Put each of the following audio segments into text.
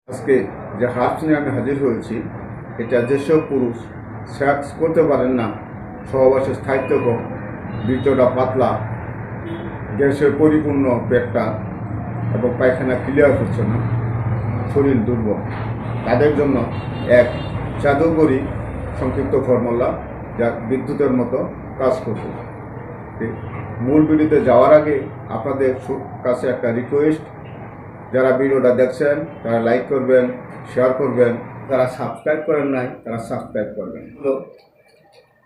আজকে যে হার্বস নিয়ে আমি হাজির হয়েছি, এটা যেসব পুরুষ সেক্স করতে পারেন না, সহবাসের স্থায়িত্ব কম, বীর্যটা পাতলা, গ্যাসের পরিপূর্ণ পেটটা এবং পায়খানা ক্লিয়ার হচ্ছে না, শরীর দুর্বল, তাদের জন্য এক জাদুকরী সংক্ষিপ্ত ফর্মুলা যা বিদ্যুতের মতো কাজ করবে। মূল ভিডিওতে যাওয়ার আগে আপনাদের কাছে একটা রিকোয়েস্ট, যারা ভিডিওটা দেখছেন তারা লাইক করবেন, শেয়ার করবেন, যারা সাবস্ক্রাইব করেন নাই তারা সাবস্ক্রাইব করবেন। তো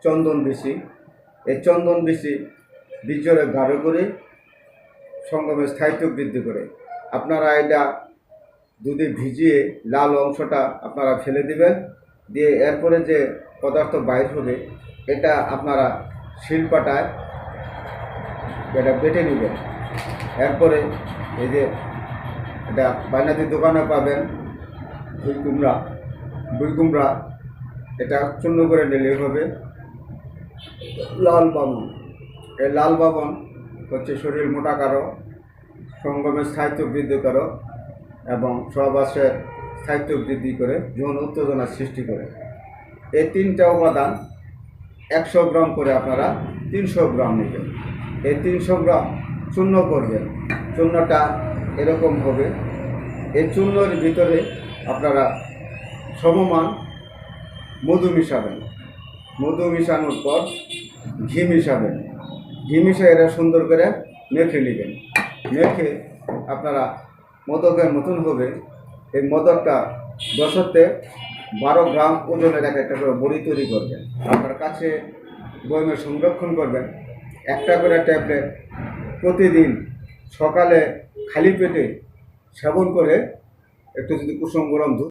চন্দন বিচি, এই চন্দন বিচি বীর্যরে গাঢ় করে সঙ্গমের স্থায়িত্ব বৃদ্ধি করে। আপনারা এটা দুধে ভিজিয়ে লাল অংশটা আপনারা ফেলে দিবেন, দিয়ে এরপরে যে পদার্থ বাইর হবে এটা আপনারা শিলপাটায় এটা বেটে নেবেন। এরপরে এই যে এটা বাইনাদি দোকানে পাবেন বুই কুমড়া, এটা চূর্ণ করে নিলেই হবে। লাল বাবন, এই লাল বাবন হচ্ছে শরীর মোটা কারো, সঙ্গমের স্থায়িত্ব বৃদ্ধি করো এবং সহবাসের স্থায়িত্ব বৃদ্ধি করে, যৌন উত্তেজনার সৃষ্টি করে। এই তিনটা উপাদান 100 গ্রাম করে আপনারা 300 গ্রাম নেবেন। এই 300 গ্রাম চূর্ণ করবেন। চূর্ণটা এরকম হবে। এই চূর্ণের ভিতরে আপনারা সমমান মধু মিশাবেন। মধু মিশানোর পর ঘি মিশাবেন। ঘি মিশিয়ে এটা সুন্দর করে মেখে নেবেন। মেখে আপনারা মদকের মতন হবে। এই মদকটা 10-12 গ্রাম ওজনের একটা করে বড়ি তৈরি করবেন। আপনার কাছে বয়মে সংরক্ষণ করবেন। একটা করে ট্যাবলেট প্রতিদিন সকালে খালি পেটে সেবন করে একটু যদি কুসুম গরম দুধ